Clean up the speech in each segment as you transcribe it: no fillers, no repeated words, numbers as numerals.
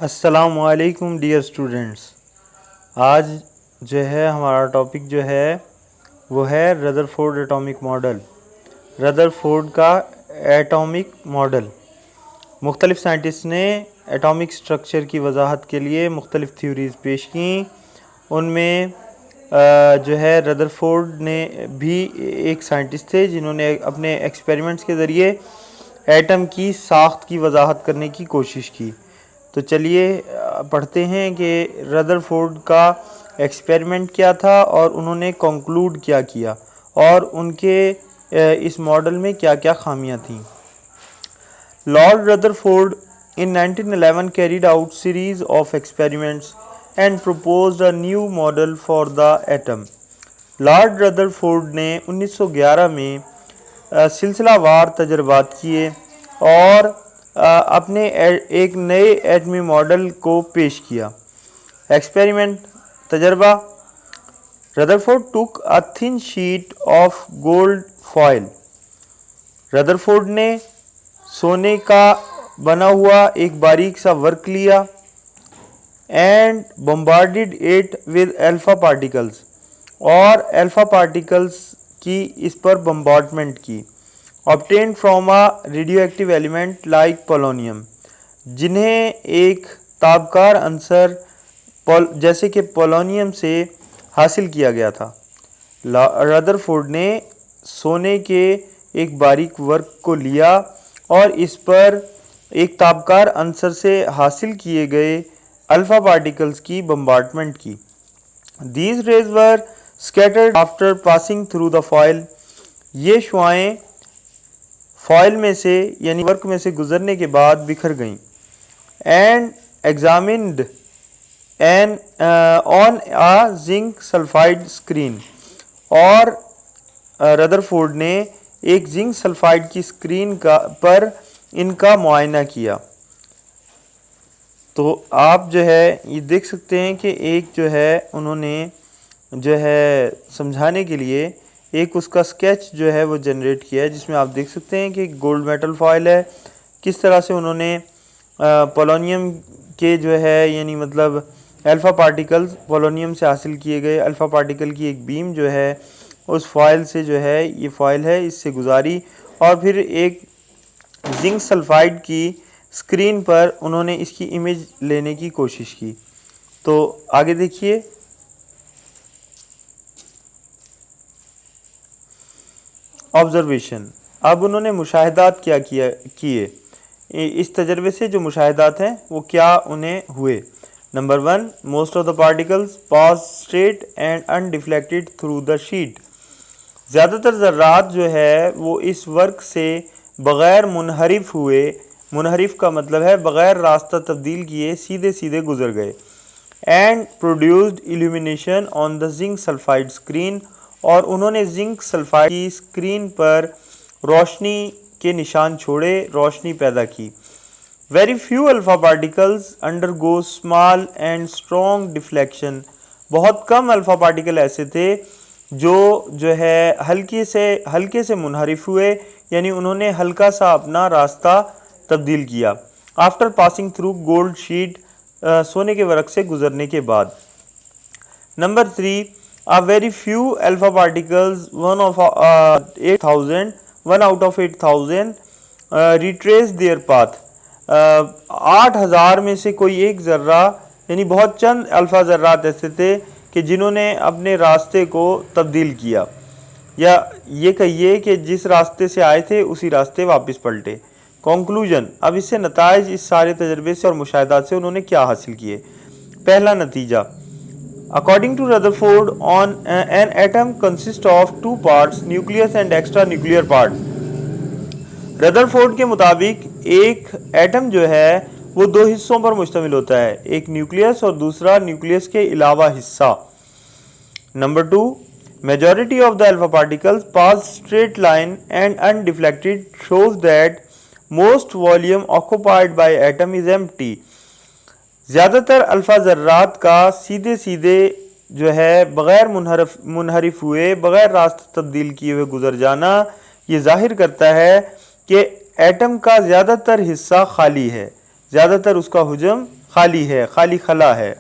अस्सलामुअलैकुम dear students. आज जो है हमारा टॉपिक जो है वो है रदरफोर्ड एटॉमिक मॉडल। रदरफोर्ड का एटॉमिक मॉडल मुख्तलिफ़ साइंटिस्ट ने एटॉमिक स्ट्रक्चर की वजाहत के लिए मुख्तलिफ़ थ्योरीज़ पेश की। उनमें जो है रदरफोर्ड ने भी एक साइंटिस्ट थे जिन्होंने अपने एक्सपेरिमेंट्स के ज़रिए एटम की साख्त की वजाहत करने की कोशिश की। तो चलिए पढ़ते हैं कि रदरफोर्ड का एक्सपेरिमेंट क्या था और उन्होंने कंक्लूड क्या किया और उनके इस मॉडल में क्या क्या खामियां थीं। Lord Rutherford in 1911 carried out series of experiments and proposed a new model for the atom. Lord Rutherford ने 1911 में सिलसिलावार तजर्बात किए और अपने एक नए एटमी मॉडल को पेश किया। एक्सपेरिमेंट तजर्बा। Rutherford took a thin sheet of gold foil. Rutherford ने सोने का बना हुआ एक बारीक सा वर्क लिया and bombarded it with alpha particles और अल्फा पार्टिकल्स की इस पर बम्बार्डमेंट की। Obtained from a radio active element like polonium, जिन्हें एक ताबकार अंसर जैसे कि पोलोनियम से हासिल किया गया था। रदरफोर्ड ने सोने के एक बारीक वर्क को लिया और इस पर एक ताबकार अंसर से हासिल किए गए अल्फा पार्टिकल्स की बम्बार्डमेंट की। These raise were scattered after passing through the foil. ये शुआएं फॉयल में से यानी वर्क में से गुजरने के बाद बिखर गईं। And examined an on a zinc sulphide screen, और रदरफोर्ड ने एक जिंक सल्फाइड की स्क्रीन पर इनका मुआयना किया। तो आप जो है ये देख सकते हैं कि एक जो है उन्होंने जो है समझाने के लिए एक उसका स्केच जो है वो जनरेट किया है, जिसमें आप देख सकते हैं कि गोल्ड मेटल फॉयल है। किस तरह से उन्होंने पोलोनियम के जो है यानी मतलब अल्फ़ा पार्टिकल्स पोलोनियम से हासिल किए गए अल्फ़ा पार्टिकल की एक बीम जो है उस फॉयल से जो है ये फॉयल है इससे गुजारी और फिर एक जिंक सल्फाइड की स्क्रीन पर उन्होंने इसकी इमेज लेने की कोशिश की। तो आगे देखिए। ऑब्जर्वेशन। अब उन्होंने मुशाहिदात क्या किए इस तजर्बे से जो मुशाहिदात हैं वो क्या उन्हें हुए। Number 1, most of the particles pass straight and undeflected through the sheet. ज़्यादातर ज़र्रात जो है वो इस वर्क से बग़ैर मुनहरिफ हुए, मुनहरिफ का मतलब है बग़ैर रास्ता तब्दील किए सीधे सीधे गुजर गए। And produced illumination on the zinc sulphide screen, और उन्होंने जिंक सल्फाइड की स्क्रीन पर रोशनी के निशान छोड़े, रोशनी पैदा की। Very few alpha particles undergo small and strong deflection. बहुत कम अल्फ़ा पार्टिकल ऐसे थे जो है हल्के से मुनहरिफ हुए, यानी उन्होंने हल्का सा अपना रास्ता तब्दील किया। After passing through gold sheet, सोने के वर्क से गुजरने के बाद। Number 3, a very few alpha particles, one out of 8,000 retrace their path। 8,000 में से कोई एक ज़र्रा यानी बहुत चंद अल्फ़ा ज़र्रात ऐसे थे कि जिन्होंने अपने रास्ते को तब्दील किया, या ये कहिए कि जिस रास्ते से आए थे उसी रास्ते वापस पलटे। कंक्लूजन। अब इससे नताइज इस सारे तजर्बे से और मुशाहिदात से उन्होंने क्या हासिल किए। पहला नतीजा। According to Rutherford, an atom consists of two parts, nucleus and extra nuclear part। Rutherford के मुताबिक एक एटम जो है वो दो हिस्सों पर मुश्तमिल होता है, एक न्यूक्लियस और दूसरा न्यूक्लियस के अलावा हिस्सा। Number 2, majority of the alpha particles pass straight line and undeflected, shows that most volume occupied by atom is empty। ज़्यादातर अल्फ़ा ज़र्रात का सीधे सीधे जो है बग़ैर मुनहरिफ हुए, बग़ैर रास्ता तब्दील किए हुए गुजर जाना, ये ज़ाहिर करता है कि एटम का ज़्यादातर हिस्सा खाली है, ज़्यादातर उसका हुजम खाली है, खाली खला है।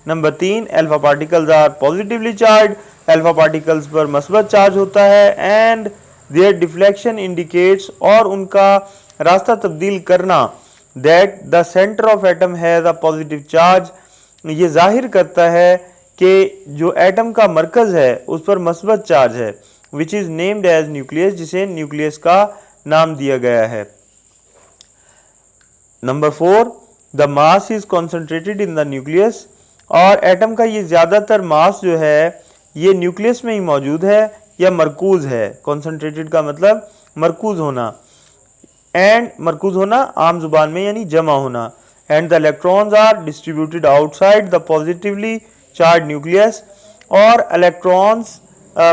Number 3, alpha particles are positively charge, alpha particles पर मस्बत चार्ज होता है, एंड देयर डिफ्लेक्शन इंडिकेट्स, और उनका रास्ता तब्दील करना, that the centre of atom has a positive charge, ये जाहिर करता है कि जो एटम का मरकज़ है उस पर मस्बत चार्ज है, which is named as nucleus, जिसे न्यूक्लियस का नाम दिया गया है। Number 4, the mass is concentrated in the nucleus, और एटम का ये ज़्यादातर मास जो है ये न्यूक्लियस में ही मौजूद है या मरकूज़ है। कॉन्सेंट्रेटेड का मतलब मरकूज़ होना, एंड मरकूज़ होना आम जुबान में यानी जमा होना, and the electrons are distributed outside the positively charge nucleus, और इलेक्ट्रॉन्स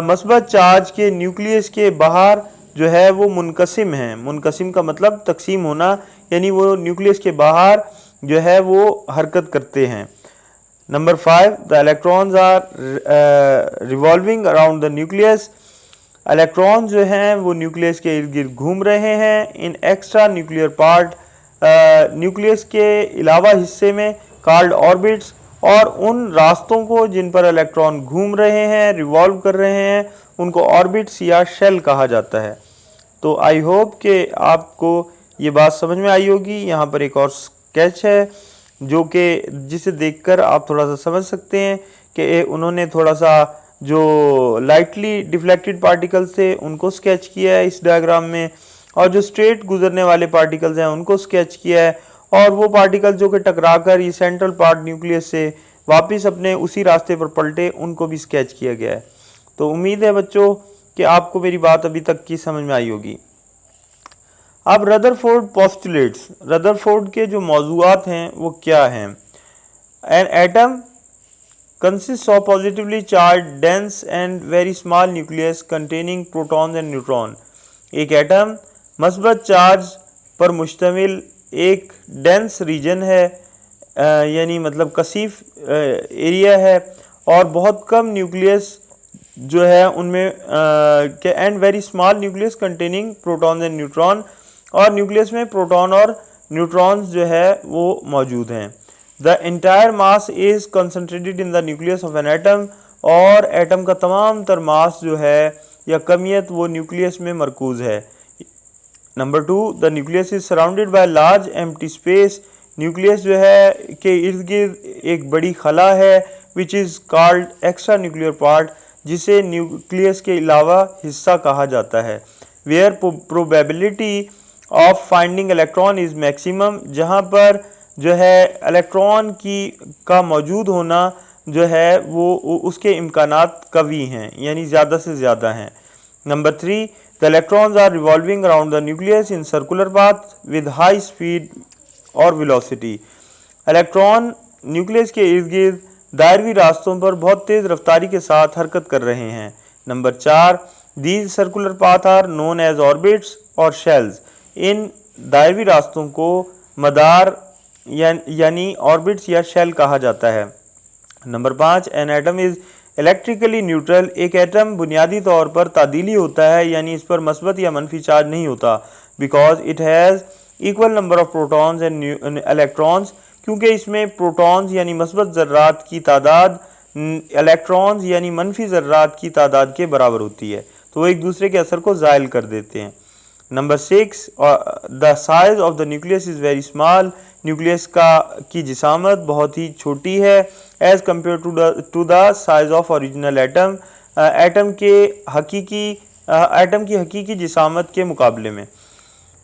मस्बत चार्ज के न्यूक्लियस के बाहर जो है वो मुनकसिम है। मुनकसिम का मतलब तकसीम होना, यानी वो न्यूक्लियस के बाहर जो है वो हरकत करते हैं। Number 5, the electrons are revolving around the nucleus, electron जो हैं वो न्यूक्लियस के इर्द गिर्द घूम रहे हैं। इन एक्स्ट्रा न्यूक्लियर पार्ट, न्यूक्लियस के अलावा हिस्से में, कॉल्ड ऑर्बिट्स, और उन रास्तों को जिन पर इलेक्ट्रॉन घूम रहे हैं, रिवॉल्व कर रहे हैं, उनको ऑर्बिट्स या शेल कहा जाता है। तो आई होप कि आपको ये बात समझ में आई होगी। यहाँ पर एक और स्केच है जो कि जिसे देखकर आप थोड़ा सा समझ सकते हैं कि उन्होंने थोड़ा सा जो लाइटली डिफ्लेक्टेड पार्टिकल्स थे उनको स्केच किया है इस डायग्राम में, और जो स्ट्रेट गुजरने वाले पार्टिकल्स हैं उनको स्केच किया है, और वो पार्टिकल जो कि टकराकर ये सेंट्रल पार्ट न्यूक्लियस से वापस अपने उसी रास्ते पर पलटे, उनको भी स्केच किया गया है। तो उम्मीद है बच्चों कि आपको मेरी बात अभी तक की समझ में आई होगी। अब रदरफोर्ड पोस्टुलेट्स, रदरफोर्ड के जो मौजूआत हैं वो क्या हैं। An atom consists of positively charged dense and very small nucleus containing protons and neutron। एक एटम मस्बत चार्ज पर मुश्तमिल एक डेंस रीजन है, यानी मतलब कसीफ एरिया है, और बहुत कम न्यूक्लियस जो है उनमें and very small nucleus containing proton and neutron, और न्यूक्लियस में प्रोटॉन और न्यूट्रॉन्स जो है वो मौजूद हैं। The entire mass is concentrated in the nucleus of an atom, और एटम का तमाम तर मास जो है या कमियत वो न्यूक्लियस में मरकूज है। Number 2, the nucleus is surrounded by large empty space, nucleus जो है के इर्द गिर्द एक बड़ी खला है, which is called extra nuclear part, जिसे न्यूक्लियस के अलावा हिस्सा कहा जाता है। Where probability of finding electron is maximum, जहाँ पर जो है इलेक्ट्रॉन का मौजूद होना जो है वो उसके इम्कानात कवी हैं, यानी ज़्यादा से ज़्यादा हैं। Number 3, the electrons are revolving around the nucleus in circular path with high speed और वेलोसिटी, इलेक्ट्रॉन न्यूक्लियस के इर्द गिर्द दायरवी रास्तों पर बहुत तेज़ रफ्तारी के साथ हरकत कर रहे हैं। Number 4, these circular path are known as orbits और शेल्स, इन दायरवी रास्तों को मदार यानी ऑर्बिट्स या शेल कहा जाता है। Number 5, an atom is electrically neutral, एक एटम बुनियादी तौर पर तादीली होता है, यानी इस पर मस्बत या मनफी चार्ज नहीं होता, because it has equal number of protons and electrons, क्योंकि इसमें प्रोटॉन्स यानी मस्बत ज़र्रात की तादाद इलेक्ट्रॉन्स यानी मनफी ज़र्रात की तादाद के बराबर होती है, तो वो एक दूसरे के असर को ज़ायल कर देते हैं। Number 6, the size of the nucleus is very small, nucleus की जिसामत बहुत ही छोटी है as compare to the size of original atom, atom की हकीकी जिसामत के मुकाबले में।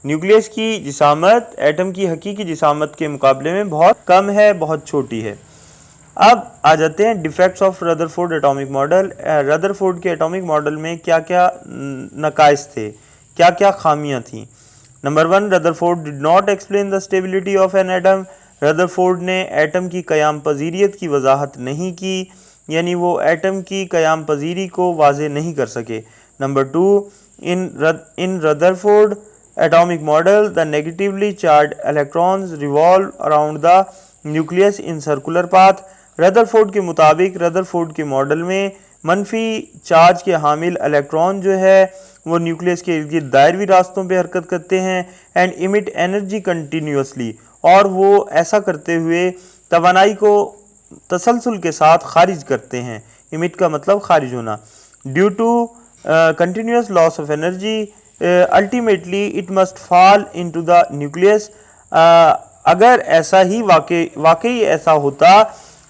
न्यूक्लियस की जिसामत एटम की हकीकी जिसामत के मुकाबले में बहुत कम है, बहुत छोटी है। अब आ जाते हैं defects of Rutherford atomic model. Rutherford के एटॉमिक मॉडल में क्या क्या नकाइस थे, क्या क्या खामियां थीं। Number 1, Rutherford did not explain the stability of an atom, Rutherford ने एटम की क़याम पजीरियत की वजाहत नहीं की, यानी वो एटम की क़याम पजीरी को वाज़े नहीं कर सके। Number 2, in Rutherford atomic model the negatively charge electrons revolve around the nucleus in circular path, Rutherford के मुताबिक रदरफोर्ड के मॉडल में मनफी चार्ज के हामिल इलेक्ट्रॉन जो है वो न्यूक्लियस के इर्द गिर्द दायरवी रास्तों पे हरकत करते हैं एंड इमिट एनर्जी कंटिन्यूसली, और वो ऐसा करते हुए तवानाई को तसलसल के साथ खारिज करते हैं। इमिट का मतलब खारिज होना। Due to continuous loss of energy ultimately it must fall into the nucleus. अगर ऐसा ही वाकई ऐसा होता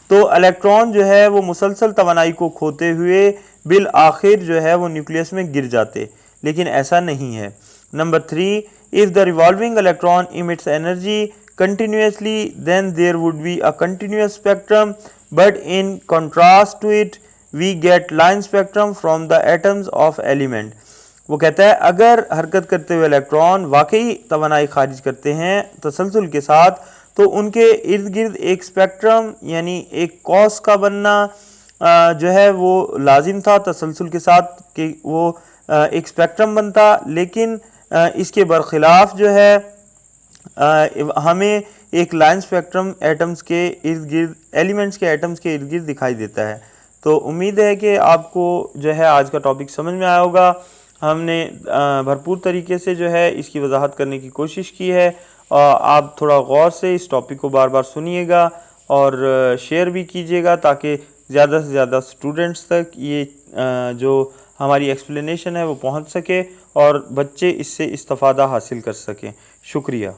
तो इलेक्ट्रॉन जो है वो मुसलसल तवानाई को खोते हुए बिल आखिर जो है वो न्यूक्लियस में गिर जाते, लेकिन ऐसा नहीं है। Number 3, if the revolving electron emits energy continuously then there would be a continuous spectrum, but in contrast to it we get line spectrum from the atoms of element। वो कहता है अगर हरकत करते हुए इलेक्ट्रॉन वाकई तवानाई खारिज करते हैं तसलसल के साथ तो उनके इर्द गिर्द एक स्पेक्ट्रम यानी एक कॉस का बनना जो है वो लाजिम था तसलसल के साथ कि वो एक स्पेक्ट्रम बनता, लेकिन इसके बरखिलाफ़ जो है हमें एक लाइन स्पेक्ट्रम एटम्स के इर्द गिर्द एलिमेंट्स के एटम्स के इर्द गिर्द दिखाई देता है। तो उम्मीद है कि आपको जो है आज का टॉपिक समझ में आया होगा। हमने भरपूर तरीके से जो है इसकी वजाहत करने की कोशिश की है। आप थोड़ा गौर से इस टॉपिक को बार बार सुनिएगा और शेयर भी कीजिएगा ताकि ज़्यादा से ज़्यादा स्टूडेंट्स तक ये जो हमारी एक्सप्लेनेशन है वो पहुंच सके और बच्चे इससे इस्तिफ़ादा हासिल कर सकें। शुक्रिया।